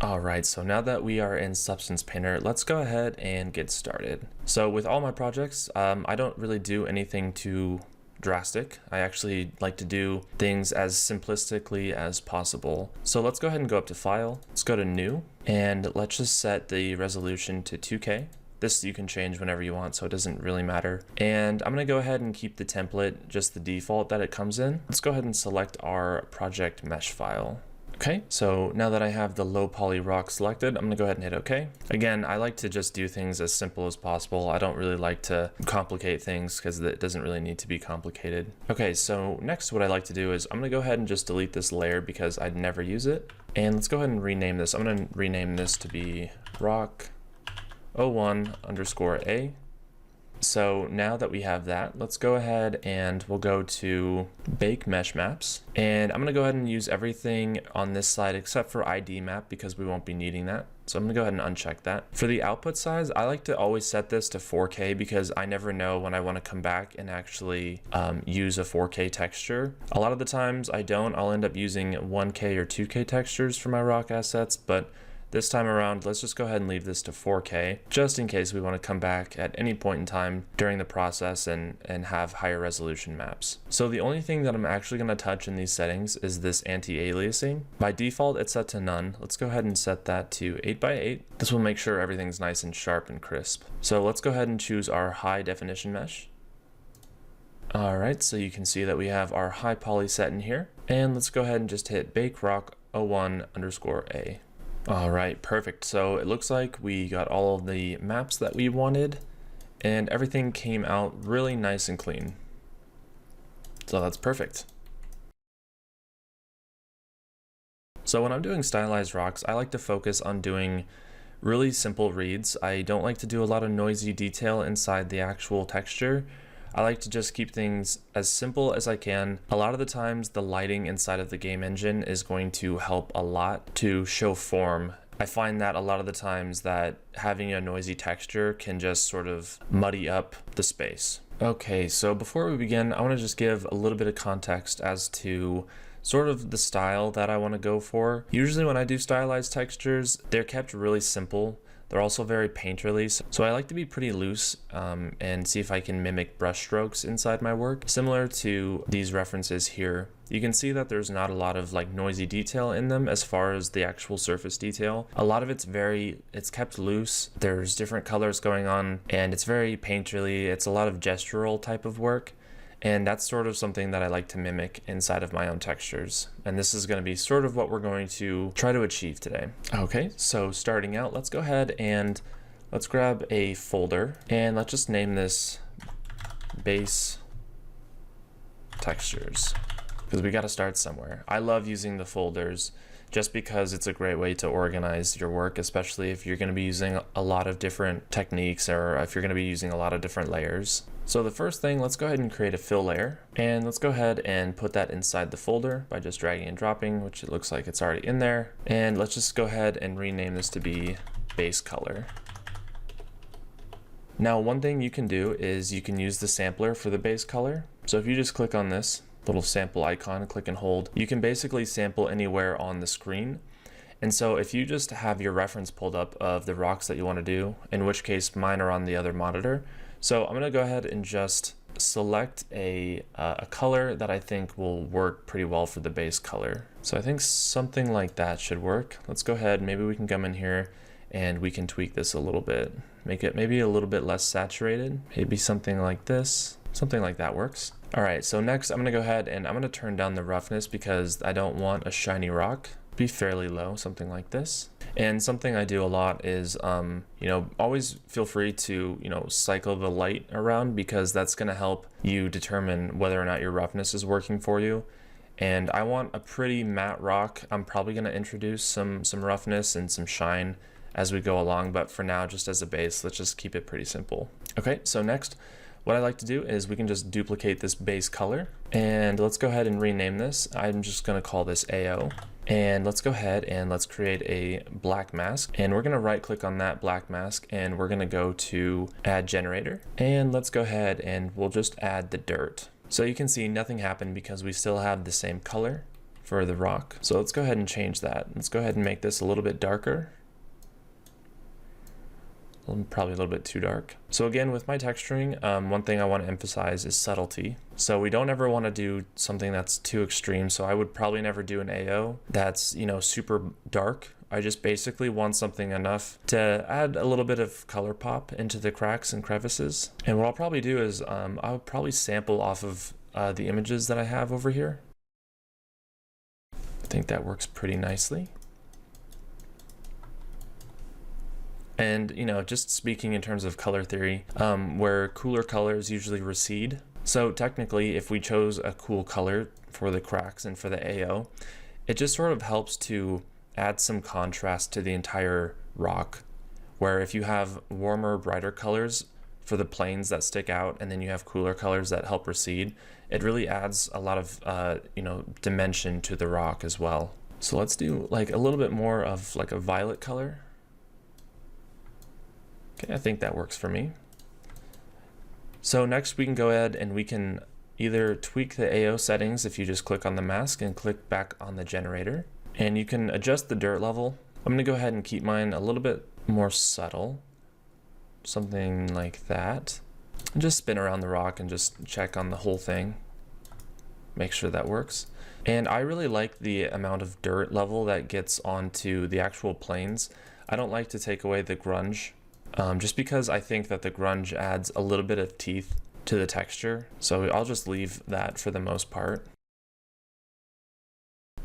All right, so now that we are in Substance Painter, let's go ahead and get started. So with all my projects, I don't really do anything too drastic. I actually like to do things as simplistically as possible. So let's go ahead and go up to File, let's go to New, and let's just set the resolution to 2K. This you can change whenever you want, so it doesn't really matter. And I'm gonna go ahead and keep the template just the default that it comes in. Let's go ahead and select our project mesh file. Okay, so now that I have the low poly rock selected, I'm gonna go ahead and hit OK. Again, I like to just do things as simple as possible. I don't really like to complicate things because it doesn't really need to be complicated. Okay, so next what I like to do is I'm gonna go ahead and just delete this layer because I'd never use it. And let's go ahead and rename this. I'm gonna rename this to be rock 01_A. So now that we have that, let's go ahead and we'll go to Bake Mesh Maps. And I'm gonna go ahead and use everything on this side except for ID map because we won't be needing that. So I'm gonna go ahead and uncheck that. For the output size, I like to always set this to 4K because I never know when I wanna come back and actually use a 4K texture. A lot of the times I don't, I'll end up using 1K or 2K textures for my rock assets, but this time around, let's just go ahead and leave this to 4K, just in case we want to come back at any point in time during the process and have higher resolution maps. So the only thing that I'm actually going to touch in these settings is this anti-aliasing. By default, it's set to none. Let's go ahead and set that to 8x8. This will make sure everything's nice and sharp and crisp. So let's go ahead and choose our high definition mesh. All right, so you can see that we have our high poly set in here. And let's go ahead and just hit Bake Rock 01_A. All right, perfect. So it looks like we got all of the maps that we wanted and everything came out really nice and clean. So that's perfect. So when I'm doing stylized rocks, I like to focus on doing really simple reads. I don't like to do a lot of noisy detail inside the actual texture. I like to just keep things as simple as I can. A lot of the times the lighting inside of the game engine is going to help a lot to show form. I find that a lot of the times that having a noisy texture can just sort of muddy up the space. Okay, so before we begin, I want to just give a little bit of context as to sort of the style that I want to go for. Usually when I do stylized textures, they're kept really simple. They're also very painterly, so I like to be pretty loose and see if I can mimic brush strokes inside my work. Similar to these references here, you can see that there's not a lot of like noisy detail in them as far as the actual surface detail. A lot of it's kept loose. There's different colors going on and it's very painterly. It's a lot of gestural type of work. And that's sort of something that I like to mimic inside of my own textures. And this is going to be sort of what we're going to try to achieve today. Okay, so starting out, let's go ahead and let's grab a folder and let's just name this base textures because we got to start somewhere. I love using the folders just because it's a great way to organize your work, especially if you're going to be using a lot of different techniques or if you're going to be using a lot of different layers. So the first thing, let's go ahead and create a fill layer and let's go ahead and put that inside the folder by just dragging and dropping, which it looks like it's already in there. And let's just go ahead and rename this to be base color. Now, one thing you can do is you can use the sampler for the base color. So if you just click on this little sample icon, click and hold, you can basically sample anywhere on the screen. And so if you just have your reference pulled up of the rocks that you want to do, in which case mine are on the other monitor. So I'm going to go ahead and just select a color that I think will work pretty well for the base color. So I think something like that should work. Let's go ahead, maybe we can come in here and we can tweak this a little bit. Make it maybe a little bit less saturated. Maybe something like this. Something like that works. All right, so next I'm going to go ahead and I'm going to turn down the roughness because I don't want a shiny rock. Be fairly low, something like this. And something I do a lot is, always feel free to, cycle the light around because that's going to help you determine whether or not your roughness is working for you. And I want a pretty matte rock. I'm probably going to introduce some roughness and some shine as we go along, but for now, just as a base, let's just keep it pretty simple. Okay, so next, what I like to do is we can just duplicate this base color and let's go ahead and rename this. I'm just going to call this AO. And let's go ahead and let's create a black mask and we're going to right click on that black mask and we're going to go to add generator and let's go ahead and we'll just add the dirt. So you can see nothing happened because we still have the same color for the rock. So let's go ahead and change that. Let's go ahead and make this a little bit darker. Probably a little bit too dark. So again, with my texturing, one thing I want to emphasize is subtlety. So we don't ever want to do something that's too extreme. So I would probably never do an AO that's, you know, super dark. I just basically want something enough to add a little bit of color pop into the cracks and crevices. And what I'll probably do is I'll probably sample off of the images that I have over here. I think that works pretty nicely. And, you know, just speaking in terms of color theory, where cooler colors usually recede. So technically, if we chose a cool color for the cracks and for the AO, it just sort of helps to add some contrast to the entire rock. Where if you have warmer, brighter colors for the planes that stick out, and then you have cooler colors that help recede, it really adds a lot of, you know, dimension to the rock as well. So let's do like a little bit more of like a violet color. Okay, I think that works for me. So next we can go ahead and we can either tweak the AO settings if you just click on the mask and click back on the generator. And you can adjust the dirt level. I'm gonna go ahead and keep mine a little bit more subtle. Something like that. And just spin around the rock and just check on the whole thing. Make sure that works. And I really like the amount of dirt level that gets onto the actual planes. I don't like to take away the grunge. Just because I think that the grunge adds a little bit of teeth to the texture. So I'll just leave that for the most part.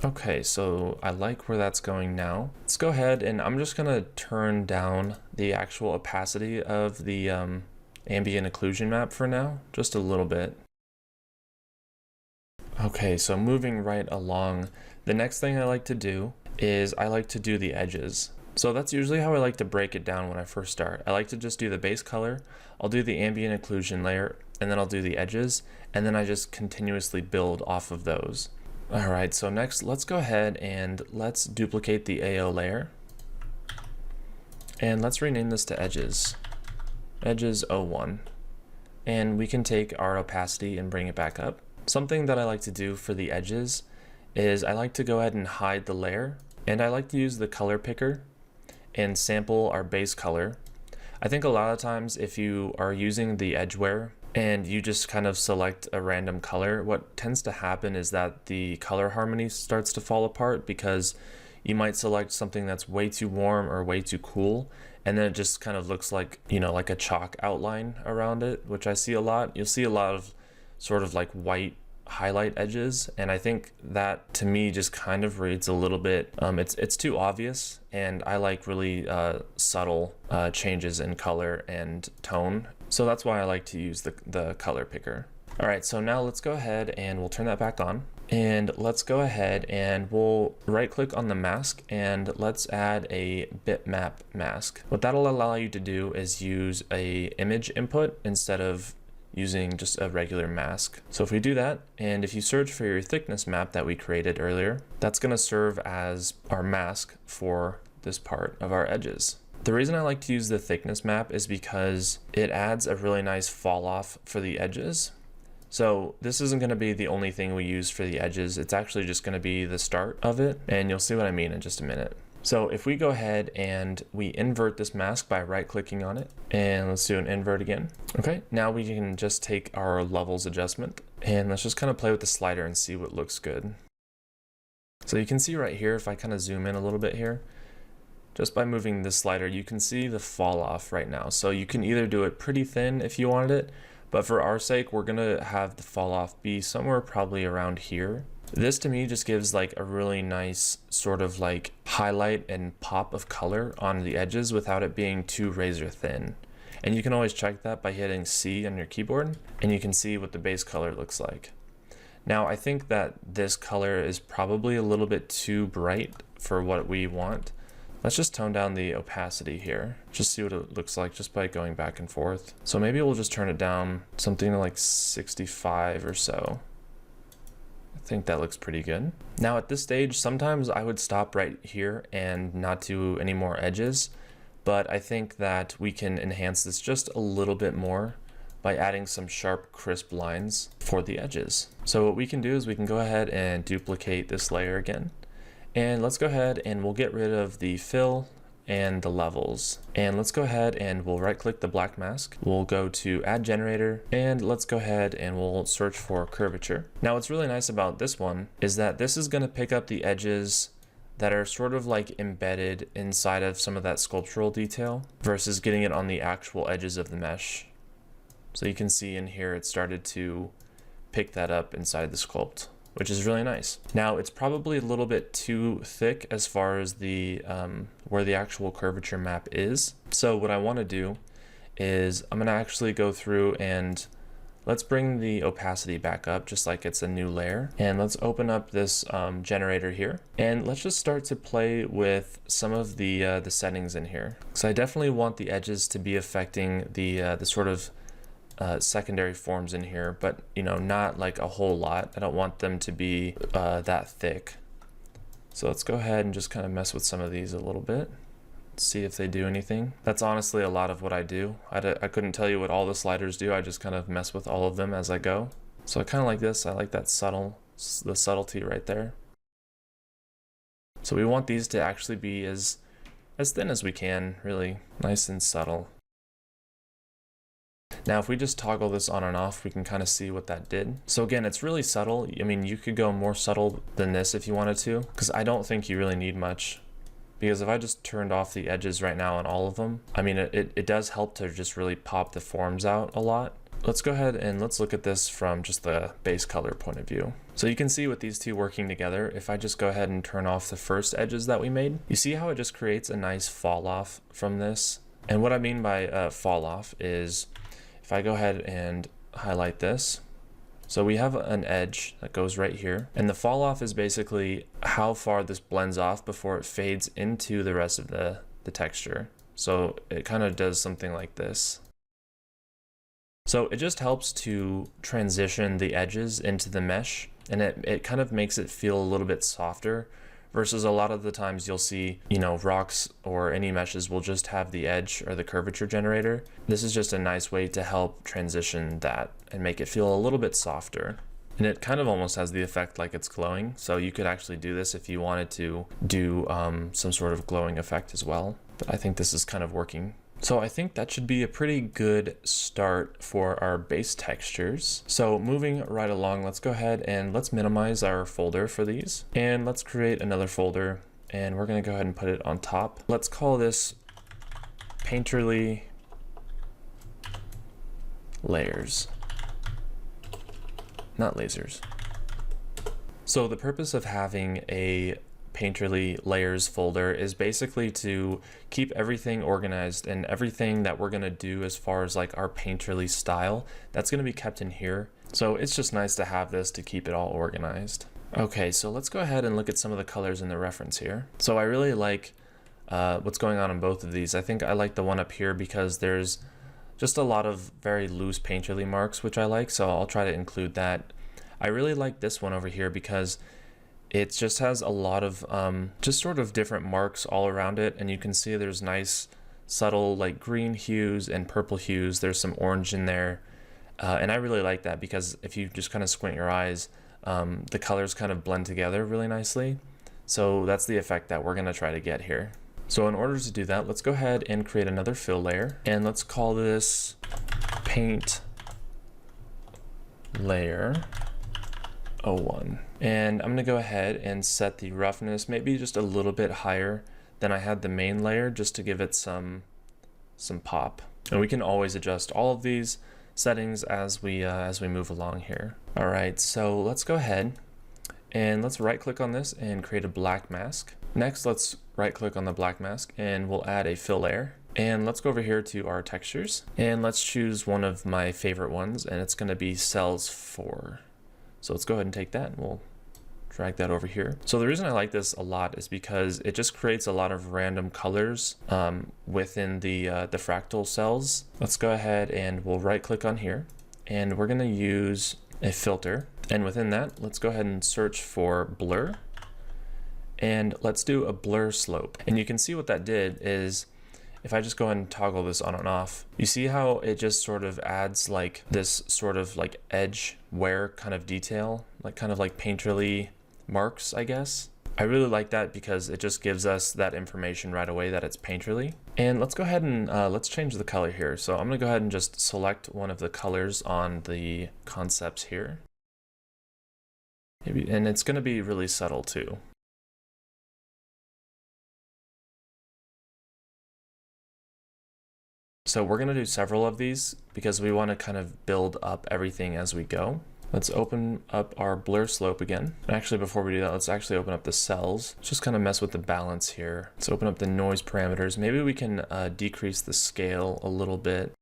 Okay, so I like where that's going now. Let's go ahead and I'm just gonna turn down the actual opacity of the ambient occlusion map for now, just a little bit. Okay, so moving right along, the next thing I like to do is I like to do the edges. So that's usually how I like to break it down when I first start. I like to just do the base color, I'll do the ambient occlusion layer, and then I'll do the edges, and then I just continuously build off of those. All right, so next let's go ahead and let's duplicate the AO layer. And let's rename this to edges, edges 01. And we can take our opacity and bring it back up. Something that I like to do for the edges is I like to go ahead and hide the layer, and I like to use the color picker and sample our base color. I think a lot of times if you are using the edgeware and you just kind of select a random color, what tends to happen is that the color harmony starts to fall apart because you might select something that's way too warm or way too cool, and then it just kind of looks like, you know, like a chalk outline around it, which I see a lot. You'll see a lot of sort of like white highlight edges, and I think that to me just kind of reads a little bit it's too obvious, and I like really subtle changes in color and tone, so that's why I like to use the color picker. All right, so now let's go ahead and we'll turn that back on, and let's go ahead and we'll right click on the mask and let's add a bitmap mask. What that'll allow you to do is use a image input instead of using just a regular mask. So if we do that, and if you search for your thickness map that we created earlier, that's gonna serve as our mask for this part of our edges. The reason I like to use the thickness map is because it adds a really nice fall off for the edges. So this isn't gonna be the only thing we use for the edges, it's actually just gonna be the start of it, and you'll see what I mean in just a minute. So if we go ahead and we invert this mask by right clicking on it, and let's do an invert again. Okay, now we can just take our levels adjustment and let's just kind of play with the slider and see what looks good. So you can see right here, if I kind of zoom in a little bit here, just by moving this slider, you can see the fall off right now. So you can either do it pretty thin if you wanted it, but for our sake, we're gonna have the fall off be somewhere probably around here. This to me just gives like a really nice sort of like highlight and pop of color on the edges without it being too razor thin. And you can always check that by hitting C on your keyboard, and you can see what the base color looks like. Now I think that this color is probably a little bit too bright for what we want. Let's just tone down the opacity here, just see what it looks like just by going back and forth. So maybe we'll just turn it down something to like 65 or so. I think that looks pretty good. Now at this stage, sometimes I would stop right here and not do any more edges, but I think that we can enhance this just a little bit more by adding some sharp, crisp lines for the edges. So what we can do is we can go ahead and duplicate this layer again. And let's go ahead and we'll get rid of the fill and the levels. And let's go ahead and we'll right click the black mask. We'll go to add generator and let's go ahead and we'll search for curvature. Now what's really nice about this one is that this is going to pick up the edges that are sort of like embedded inside of some of that sculptural detail versus getting it on the actual edges of the mesh. So you can see in here it started to pick that up inside the sculpt, which is really nice. Now it's probably a little bit too thick as far as the where the actual curvature map is. So what I want to do is I'm going to actually go through and let's bring the opacity back up just like it's a new layer. And let's open up this generator here. And let's just start to play with some of the settings in here. So I definitely want the edges to be affecting the sort of secondary forms in here, but not like a whole lot. I don't want them to be that thick. So let's go ahead and just kind of mess with some of these a little bit, see if they do anything. That's honestly a lot of what I do. I couldn't tell you what all the sliders do. I just kind of mess with all of them as I go. So I kind of like this. I like that the subtlety right there. So we want these to actually be as thin as we can, really nice and subtle. Now if we just toggle this on and off, we can kind of see what that did. So again, it's really subtle. I mean, you could go more subtle than this if you wanted to, because I don't think you really need much. Because if I just turned off the edges right now on all of them, I mean, it does help to just really pop the forms out a lot. Let's go ahead and let's look at this from just the base color point of view. So you can see with these two working together, if I just go ahead and turn off the first edges that we made, you see how it just creates a nice fall off from this? And what I mean by fall off is, if I go ahead and highlight this, so we have an edge that goes right here, and the fall off is basically how far this blends off before it fades into the rest of the texture. So it kind of does something like this. So it just helps to transition the edges into the mesh, and it kind of makes it feel a little bit softer. Versus a lot of the times you'll see, rocks or any meshes will just have the edge or the curvature generator. This is just a nice way to help transition that and make it feel a little bit softer. And it kind of almost has the effect like it's glowing. So you could actually do this if you wanted to do some sort of glowing effect as well. But I think this is kind of working. So I think that should be a pretty good start for our base textures. So moving right along, let's go ahead and let's minimize our folder for these. And let's create another folder and we're gonna go ahead and put it on top. Let's call this Painterly Layers, not lasers. So the purpose of having a Painterly Layers folder is basically to keep everything organized, and everything that we're going to do as far as like our Painterly style, that's going to be kept in here. So it's just nice to have this to keep it all organized. Okay, so let's go ahead and look at some of the colors in the reference here. So I really like what's going on in both of these. I think I like the one up here because there's just a lot of very loose Painterly marks, which I like, so I'll try to include that. I really like this one over here because it just has a lot of just sort of different marks all around it, and you can see there's nice subtle like green hues and purple hues. There's some orange in there, and I really like that because if you just kind of squint your eyes, the colors kind of blend together really nicely. So that's the effect that we're going to try to get here. So in order to do that, let's go ahead and create another fill layer, and let's call this Paint Layer 01. And I'm gonna go ahead and set the roughness maybe just a little bit higher than I had the main layer, just to give it some pop. And we can always adjust all of these settings as we move along here. All right, so let's go ahead and let's right click on this and create a black mask. Next, let's right click on the black mask and we'll add a fill layer. And let's go over here to our textures and let's choose one of my favorite ones, and it's gonna be Cells 4. So let's go ahead and take that and we'll drag that over here. So the reason I like this a lot is because it just creates a lot of random colors within the fractal cells. Let's go ahead and we'll right click on here and we're gonna use a filter. And within that, let's go ahead and search for blur. And let's do a blur slope. And you can see what that did is if I just go ahead and toggle this on and off, you see how it just sort of adds like this sort of like edge wear kind of detail, like kind of like painterly marks, I guess. I really like that because it just gives us that information right away that it's painterly. And let's go ahead and let's change the color here. So I'm gonna go ahead and just select one of the colors on the concepts here. Maybe, and it's gonna be really subtle too. So we're gonna do several of these because we wanna kind of build up everything as we go. Let's open up our blur slope again. Actually, before we do that, let's actually open up the cells. Just kind of mess with the balance here. Let's open up the noise parameters. Maybe we can decrease the scale a little bit.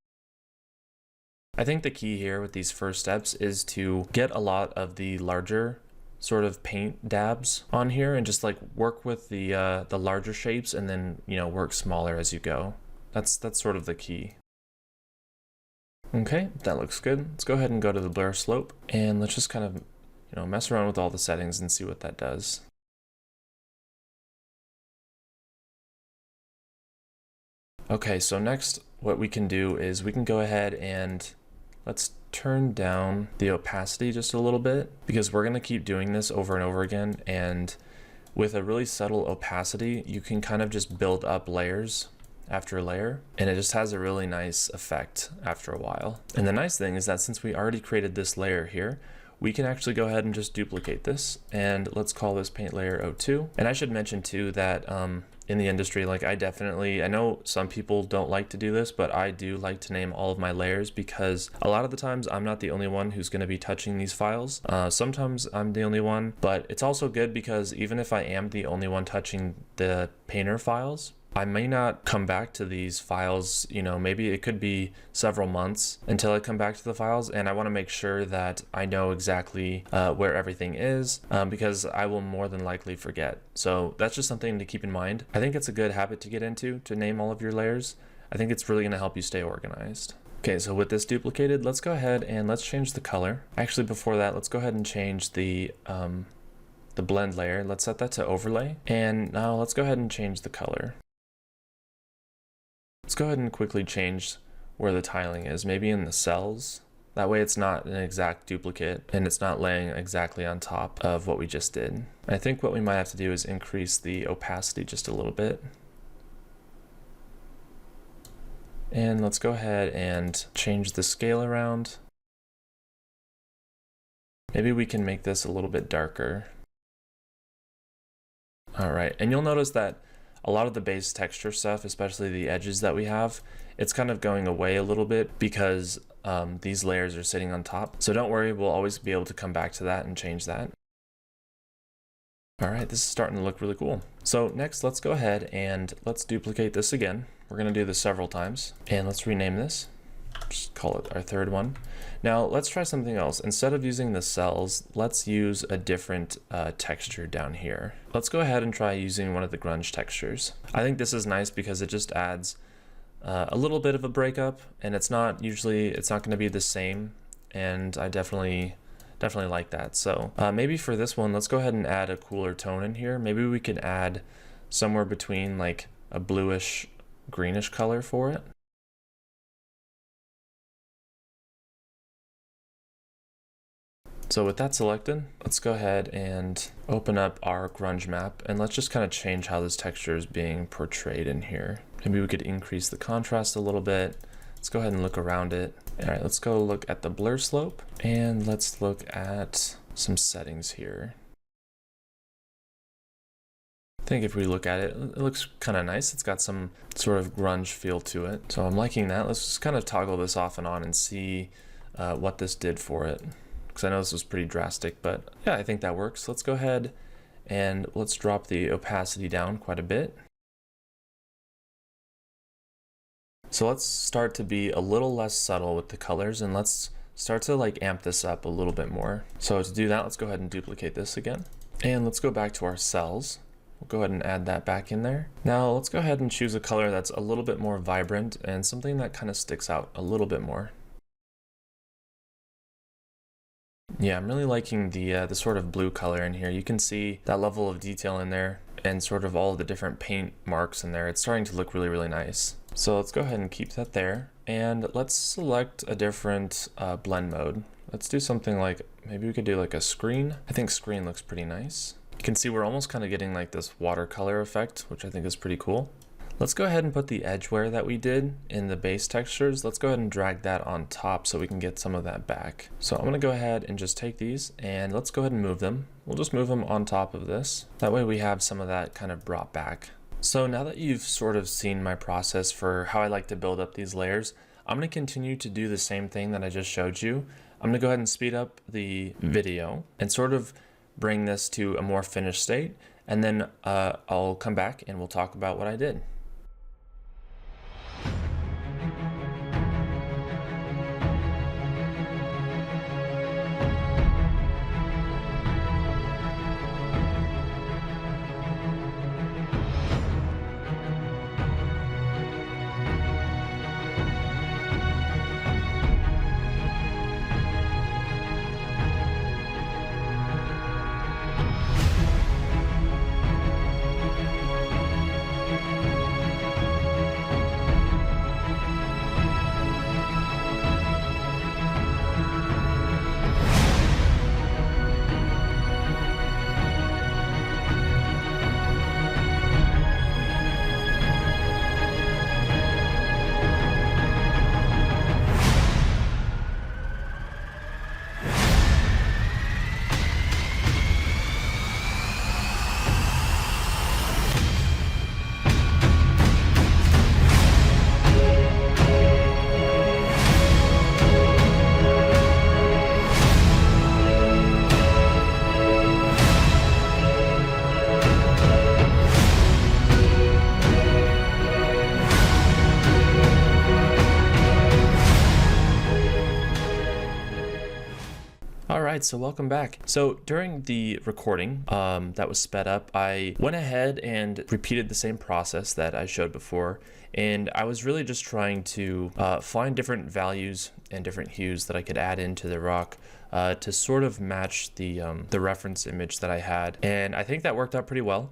I think the key here with these first steps is to get a lot of the larger sort of paint dabs on here and just like work with the larger shapes and then, you know, work smaller as you go. That's sort of the key. Okay, that looks good. Let's go ahead and go to the blur slope and let's just kind of, you know, mess around with all the settings and see what that does. Okay, so next what we can do is we can go ahead and let's turn down the opacity just a little bit because we're going to keep doing this over and over again, and with a really subtle opacity you can kind of just build up layers after layer, and it just has a really nice effect after a while. And the nice thing is that since we already created this layer here, we can actually go ahead and just duplicate this, and let's call this paint layer 02. And I should mention too that in the industry, like I know some people don't like to do this, but I do like to name all of my layers because a lot of the times I'm not the only one who's going to be touching these files. Sometimes I'm the only one, but it's also good because even if I am the only one touching the painter files, I may not come back to these files, you know, maybe it could be several months until I come back to the files, and I want to make sure that I know exactly where everything is because I will more than likely forget. So that's just something to keep in mind. I think it's a good habit to get into, to name all of your layers. I think it's really going to help you stay organized. Okay, so with this duplicated, let's go ahead and let's change the color. Actually, before that, let's go ahead and change the blend layer. Let's set that to overlay, and now let's go ahead and change the color. Let's go ahead and quickly change where the tiling is, maybe in the cells. That way it's not an exact duplicate and it's not laying exactly on top of what we just did. I think what we might have to do is increase the opacity just a little bit. And let's go ahead and change the scale around. Maybe we can make this a little bit darker. All right, and you'll notice that a lot of the base texture stuff, especially the edges that we have, it's kind of going away a little bit because these layers are sitting on top. So don't worry, we'll always be able to come back to that and change that. All right, this is starting to look really cool. So next, let's go ahead and let's duplicate this again. We're gonna do this several times, and let's rename this. Just call it our third one. Now let's try something else. Instead of using the cells, let's use a different texture down here. Let's go ahead and try using one of the grunge textures. I think this is nice because it just adds a little bit of a breakup, and it's not going to be the same, and I definitely like that. So maybe for this one, let's go ahead and add a cooler tone in here. Maybe we can add somewhere between like a bluish greenish color for it. So with that selected, let's go ahead and open up our grunge map, and let's just kind of change how this texture is being portrayed in here. Maybe we could increase the contrast a little bit. Let's go ahead and look around it. All right, let's go look at the blur slope, and let's look at some settings here. I think if we look at it, it looks kind of nice. It's got some sort of grunge feel to it. So I'm liking that. Let's just kind of toggle this off and on and see what this did for it, because I know this was pretty drastic, but yeah, I think that works. Let's go ahead and let's drop the opacity down quite a bit. So let's start to be a little less subtle with the colors, and let's start to like amp this up a little bit more. So to do that, let's go ahead and duplicate this again. And let's go back to our cells. We'll go ahead and add that back in there. Now let's go ahead and choose a color that's a little bit more vibrant and something that kind of sticks out a little bit more. Yeah, I'm really liking the sort of blue color in here. You can see that level of detail in there. and sort of all the different paint marks in there. It's starting to look really, really nice. So let's go ahead and keep that there. And let's select a different blend mode. Let's do something like, maybe we could do like a screen. I think screen looks pretty nice. You can see we're almost kind of getting like this watercolor effect, which I think is pretty cool. Let's go ahead and put the edge wear that we did in the base textures. Let's go ahead and drag that on top so we can get some of that back. So I'm gonna go ahead and just take these and let's go ahead and move them. We'll just move them on top of this. That way we have some of that kind of brought back. So now that you've sort of seen my process for how I like to build up these layers, I'm gonna continue to do the same thing that I just showed you. I'm gonna go ahead and speed up the video and sort of bring this to a more finished state. And then I'll come back and we'll talk about what I did. Alright, so welcome back. So during the recording that was sped up, I went ahead and repeated the same process that I showed before, and I was really just trying to find different values and different hues that I could add into the rock to sort of match the reference image that I had, and I think that worked out pretty well.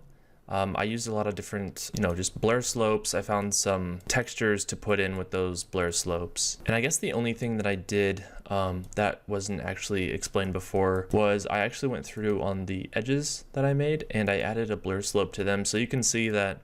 I used a lot of different, just blur slopes. I found some textures to put in with those blur slopes. And I guess the only thing that I did that wasn't actually explained before was I actually went through on the edges that I made and I added a blur slope to them. So you can see that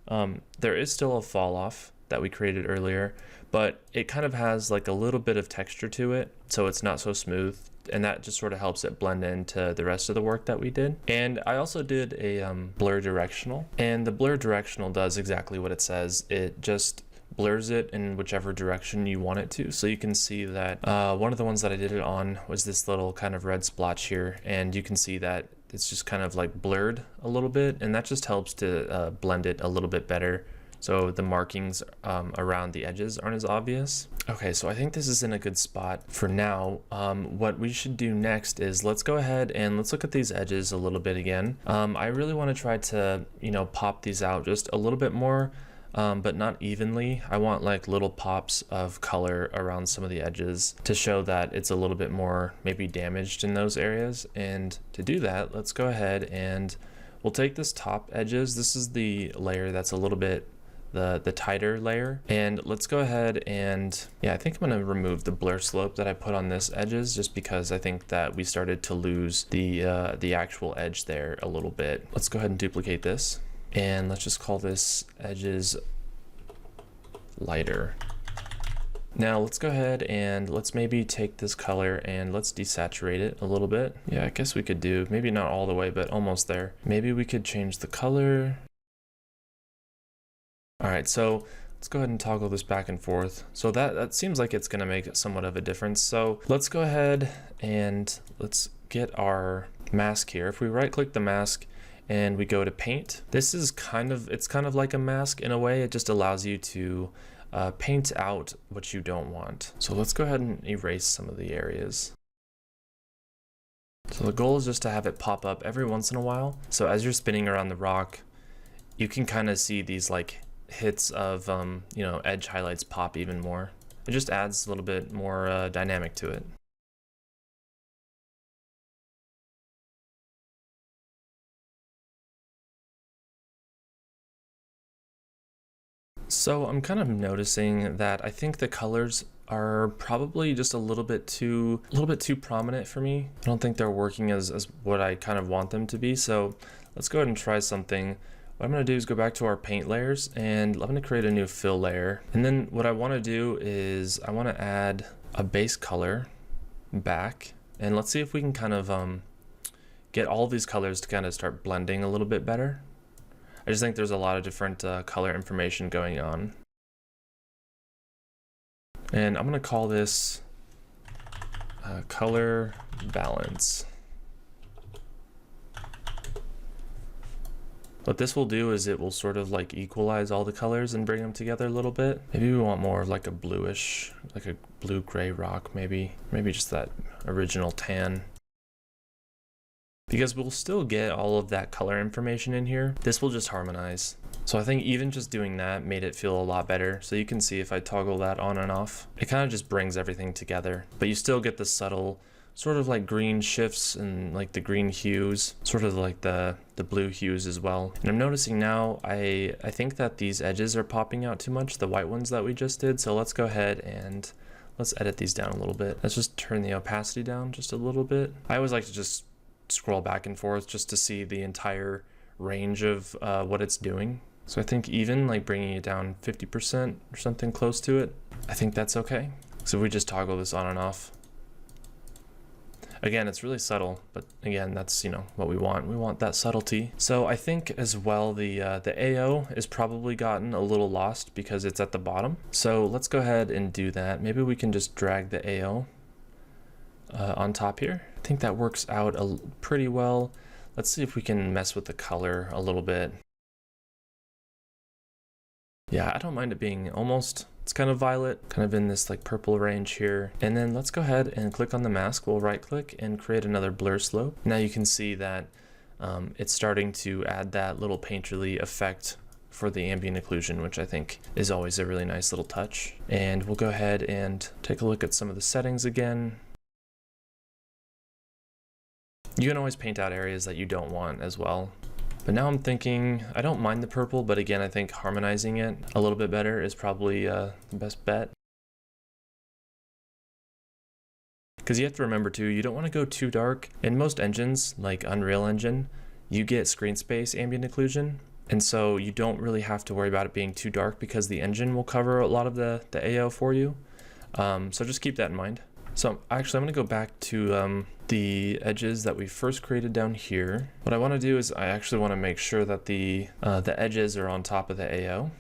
there is still a fall off that we created earlier, but it kind of has like a little bit of texture to it. So it's not so smooth. And that just sort of helps it blend into the rest of the work that we did. And I also did a blur directional, and the blur directional does exactly what it says. It just blurs it in whichever direction you want it to. So you can see that one of the ones that I did it on was this little kind of red splotch here, and you can see that it's just kind of like blurred a little bit, and that just helps to blend it a little bit better. So the markings around the edges aren't as obvious. Okay, so I think this is in a good spot for now. What we should do next is let's go ahead and let's look at these edges a little bit again. I really want to try to, pop these out just a little bit more, but not evenly. I want like little pops of color around some of the edges to show that it's a little bit more maybe damaged in those areas. And to do that, let's go ahead and we'll take this top edges. This is the layer that's a little bit the tighter layer, and let's go ahead and I think I'm going to remove the blur slope that I put on this edges, just because I think that we started to lose the actual edge there a little bit. Let's go ahead and duplicate this, and let's just call this edges lighter. Now let's go ahead and let's maybe take this color and let's desaturate it a little bit. I guess we could do maybe not all the way, but almost there. Maybe we could change the color. All right, so let's go ahead and toggle this back and forth. So that seems like it's gonna make somewhat of a difference. So let's go ahead and let's get our mask here. If we right click the mask and we go to paint, this is kind of like a mask in a way. It just allows you to paint out what you don't want. So let's go ahead and erase some of the areas. So the goal is just to have it pop up every once in a while. So as you're spinning around the rock, you can kind of see these like hits of edge highlights pop even more. It just adds a little bit more dynamic to it. So I'm kind of noticing that I think the colors are probably just a little bit too prominent for me. I don't think they're working as what I kind of want them to be. So let's go ahead and try something. What I'm going to do is go back to our paint layers, and I'm going to create a new fill layer. And then what I want to do is I want to add a base color back, and let's see if we can kind of get all these colors to kind of start blending a little bit better. I just think there's a lot of different color information going on. And I'm going to call this color balance. What this will do is it will sort of like equalize all the colors and bring them together a little bit. Maybe we want more of like a bluish, like a blue-gray rock, maybe just that original tan. Because we'll still get all of that color information in here, this will just harmonize. So I think even just doing that made it feel a lot better. So you can see if I toggle that on and off, it kind of just brings everything together, but you still get the subtle sort of like green shifts and like the green hues, sort of like the blue hues as well. And I'm noticing now, I think that these edges are popping out too much, the white ones that we just did. So let's go ahead and let's edit these down a little bit. Let's just turn the opacity down just a little bit. I always like to just scroll back and forth just to see the entire range of what it's doing. So I think even like bringing it down 50% or something close to it, I think that's okay. So if we just toggle this on and off, again, it's really subtle, but again, that's, you know, what we want. We want that subtlety. So I think as well, the AO is probably gotten a little lost because it's at the bottom. So let's go ahead and do that. Maybe we can just drag the AO on top here. I think that works out pretty well. Let's see if we can mess with the color a little bit. Yeah, I don't mind it being almost, it's kind of violet, kind of in this like purple range here. And then let's go ahead and click on the mask. We'll right click and create another blur slope. Now you can see that it's starting to add that little painterly effect for the ambient occlusion, which I think is always a really nice little touch. And we'll go ahead and take a look at some of the settings again. You can always paint out areas that you don't want as well. But now I'm thinking, I don't mind the purple, but again, I think harmonizing it a little bit better is probably the best bet. Because you have to remember too, you don't want to go too dark. In most engines, like Unreal Engine, you get screen space ambient occlusion. And so you don't really have to worry about it being too dark because the engine will cover a lot of the AO for you. So just keep that in mind. So actually I'm going to go back to the edges that we first created down here. What I want to do is I actually want to make sure that the edges are on top of the AO.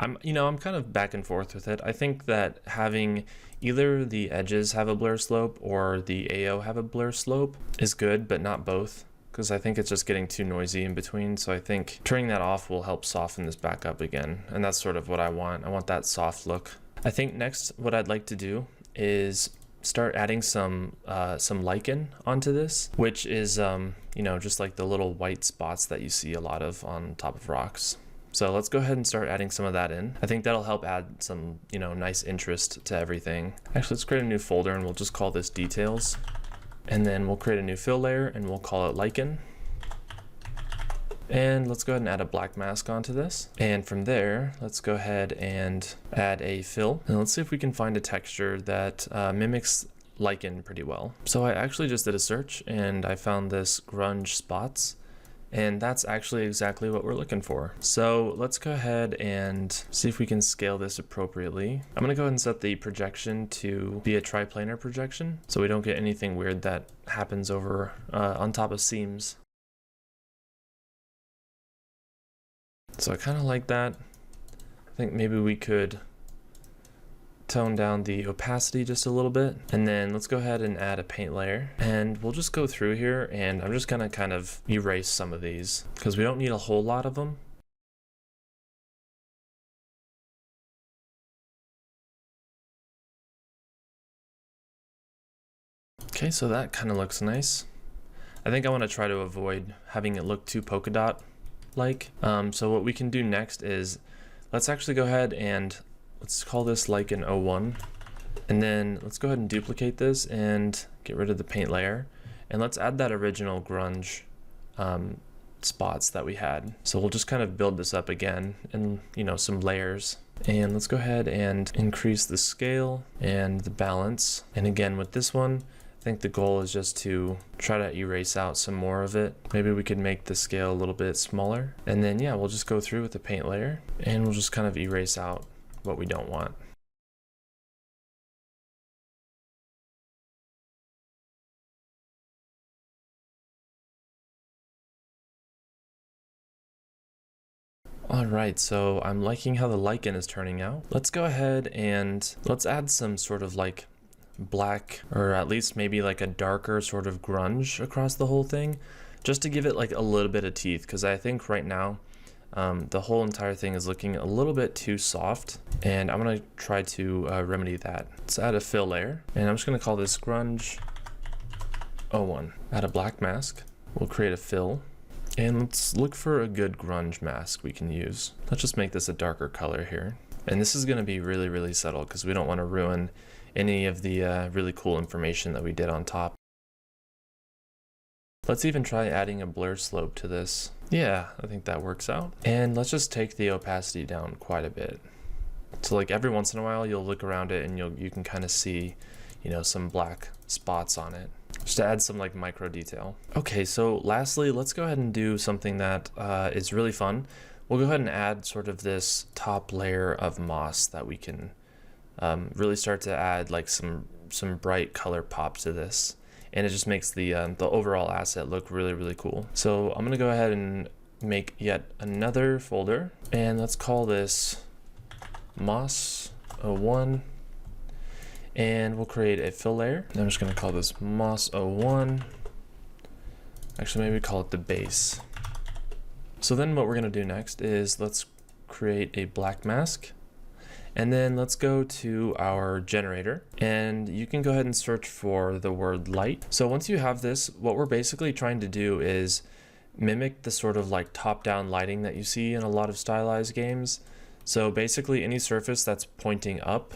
I'm kind of back and forth with it. I think that having either the edges have a blur slope or the AO have a blur slope is good, but not both, because I think it's just getting too noisy in between. So I think turning that off will help soften this back up again. And that's sort of what I want. I want that soft look. I think next what I'd like to do is start adding some lichen onto this, which is just like the little white spots that you see a lot of on top of rocks. So let's go ahead and start adding some of that in. I think that'll help add some nice interest to everything. Actually, let's create a new folder and we'll just call this details, and then we'll create a new fill layer and we'll call it lichen. And let's go ahead and add a black mask onto this. And from there, let's go ahead and add a fill. And let's see if we can find a texture that mimics lichen pretty well. So I actually just did a search and I found this grunge spots. And that's actually exactly what we're looking for. So let's go ahead and see if we can scale this appropriately. I'm gonna go ahead and set the projection to be a triplanar projection, so we don't get anything weird that happens over on top of seams. So I kind of like that. I think maybe we could tone down the opacity just a little bit. And then let's go ahead and add a paint layer. And we'll just go through here and I'm just gonna kind of erase some of these because we don't need a whole lot of them. Okay, so that kind of looks nice. I think I want to try to avoid having it look too polka dot like. So what we can do next is let's actually go ahead and let's call this lichen 01, and then let's go ahead and duplicate this and get rid of the paint layer, and let's add that original grunge spots that we had. So we'll just kind of build this up again in, some layers. And let's go ahead and increase the scale and the balance. And again, with this one, I think the goal is just to try to erase out some more of it. Maybe we could make the scale a little bit smaller. And then, yeah, we'll just go through with the paint layer and we'll just kind of erase out what we don't want. Alright, so I'm liking how the lichen is turning out. Let's go ahead and let's add some sort of like black, or at least maybe like a darker sort of grunge across the whole thing, just to give it like a little bit of teeth, because I think right now the whole entire thing is looking a little bit too soft, and I'm going to try to remedy that. Let's add a fill layer, and I'm just going to call this grunge 01. Add a black mask. We'll create a fill. And let's look for a good grunge mask we can use. Let's just make this a darker color here. And this is going to be really, really subtle because we don't want to ruin any of the really cool information that we did on top. Let's even try adding a blur slope to this. Yeah, I think that works out. And let's just take the opacity down quite a bit. So like every once in a while you'll look around it and you can kind of see, some black spots on it, just to add some like micro detail. Okay, so lastly, let's go ahead and do something that is really fun. We'll go ahead and add sort of this top layer of moss that we can really start to add like some bright color pop to this, and it just makes the overall asset look really, really cool. So I'm gonna go ahead and make yet another folder, and let's call this Moss 01. And we'll create a fill layer. I'm just gonna call this Moss 01. Actually, maybe call it the base. So then what we're gonna do next is let's create a black mask. And then let's go to our generator, and you can go ahead and search for the word light. So once you have this, what we're basically trying to do is mimic the sort of like top-down lighting that you see in a lot of stylized games. So basically any surface that's pointing up,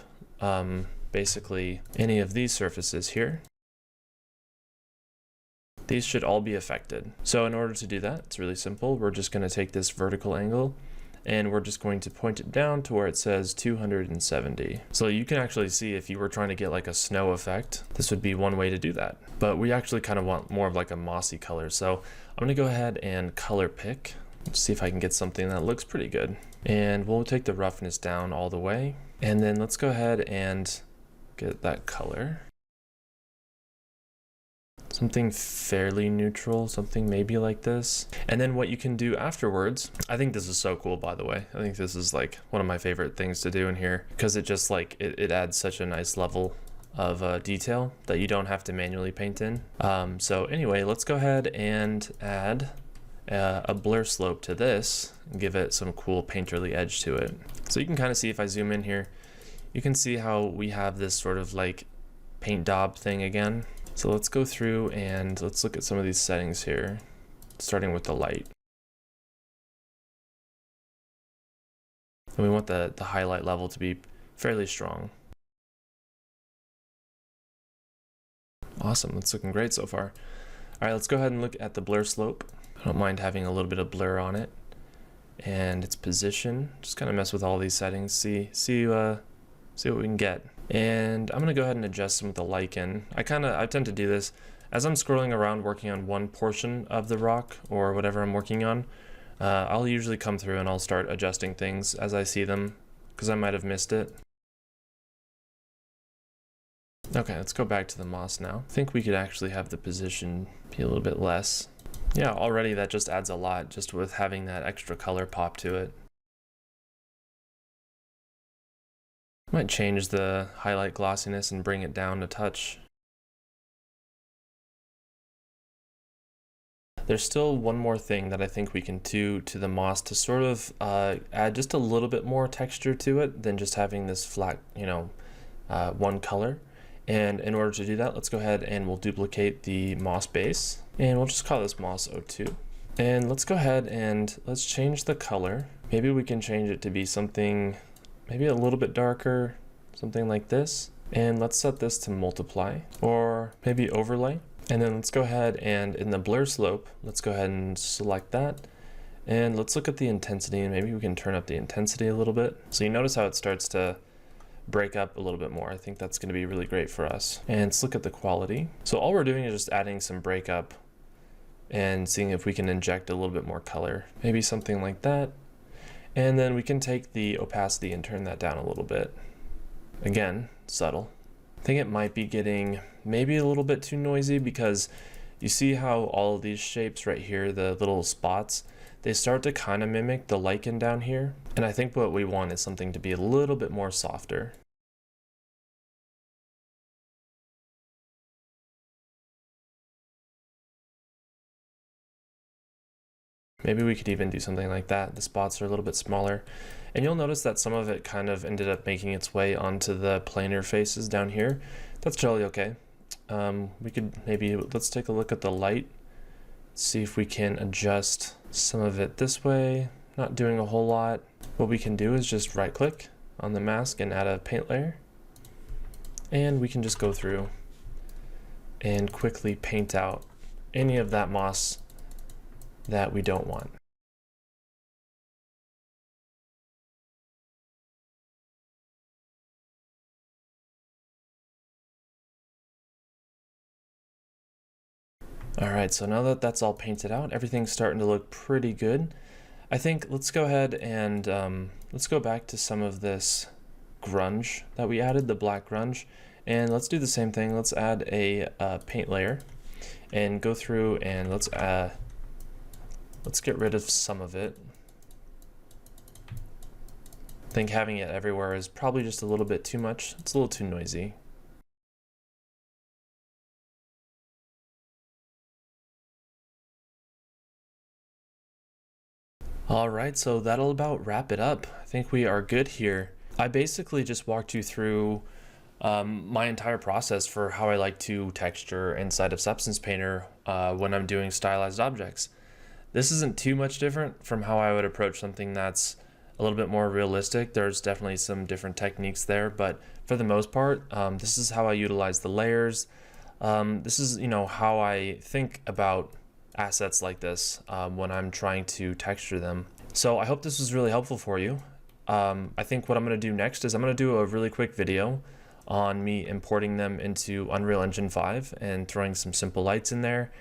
basically any of these surfaces here, these should all be affected. So in order to do that, it's really simple. We're just going to take this vertical angle and we're just going to point it down to where it says 270. So you can actually see if you were trying to get like a snow effect, this would be one way to do that. But we actually kind of want more of like a mossy color. So I'm going to go ahead and color pick. Let's see if I can get something that looks pretty good. And we'll take the roughness down all the way. And then let's go ahead and get that color. Something fairly neutral, something maybe like this. And then what you can do afterwards, I think this is so cool, by the way. I think this is like one of my favorite things to do in here, because it just like, it adds such a nice level of detail that you don't have to manually paint in. So anyway, let's go ahead and add a blur slope to this and give it some cool painterly edge to it. So you can kind of see, if I zoom in here, you can see how we have this sort of like paint daub thing again. So let's go through and let's look at some of these settings here, starting with the light. And we want the highlight level to be fairly strong. Awesome, that's looking great so far. All right, let's go ahead and look at the blur slope. I don't mind having a little bit of blur on it. And its position, just kind of mess with all these settings, see what we can get. And I'm gonna go ahead and adjust some with the lichen. I tend to do this as I'm scrolling around working on one portion of the rock or whatever I'm working on. I'll usually come through and I'll start adjusting things as I see them, because I might have missed it. Okay, let's go back to the moss now. I think we could actually have the position be a little bit less. Yeah, already that just adds a lot, just with having that extra color pop to it. Might change the highlight glossiness and bring it down a touch. There's still one more thing that I think we can do to the moss to sort of add just a little bit more texture to it than just having this flat, one color. And in order to do that, let's go ahead and we'll duplicate the moss base, and we'll just call this Moss 02. And let's go ahead and let's change the color. Maybe we can change it to be something maybe a little bit darker, something like this. And let's set this to multiply, or maybe overlay. And then let's go ahead and in the blur slope, let's go ahead and select that. And let's look at the intensity, and maybe we can turn up the intensity a little bit. So you notice how it starts to break up a little bit more. I think that's going to be really great for us. And let's look at the quality. So all we're doing is just adding some breakup and seeing if we can inject a little bit more color. Maybe something like that. And then we can take the opacity and turn that down a little bit. Again, subtle. I think it might be getting maybe a little bit too noisy, because you see how all of these shapes right here, the little spots, they start to kind of mimic the lichen down here. And I think what we want is something to be a little bit more softer. Maybe we could even do something like that. The spots are a little bit smaller. And you'll notice that some of it kind of ended up making its way onto the planar faces down here. That's totally okay. We could maybe, let's take a look at the light. See if we can adjust some of it this way. Not doing a whole lot. What we can do is just right click on the mask and add a paint layer. And we can just go through and quickly paint out any of that moss that we don't want. All right, so now that that's all painted out, everything's starting to look pretty good. I think let's go ahead and let's go back to some of this grunge that we added, the black grunge, and let's do the same thing. Let's add a paint layer and go through and let's get rid of some of it. I think having it everywhere is probably just a little bit too much. It's a little too noisy. All right, so that'll about wrap it up. I think we are good here. I basically just walked you through my entire process for how I like to texture inside of Substance Painter when I'm doing stylized objects. This isn't too much different from how I would approach something that's a little bit more realistic. There's definitely some different techniques there, but for the most part, this is how I utilize the layers. This is, how I think about assets like this when I'm trying to texture them. So I hope this was really helpful for you. I think what I'm going to do next is I'm going to do a really quick video on me importing them into Unreal Engine 5 and throwing some simple lights in there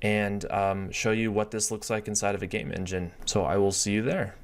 and show you what this looks like inside of a game engine. So I will see you there.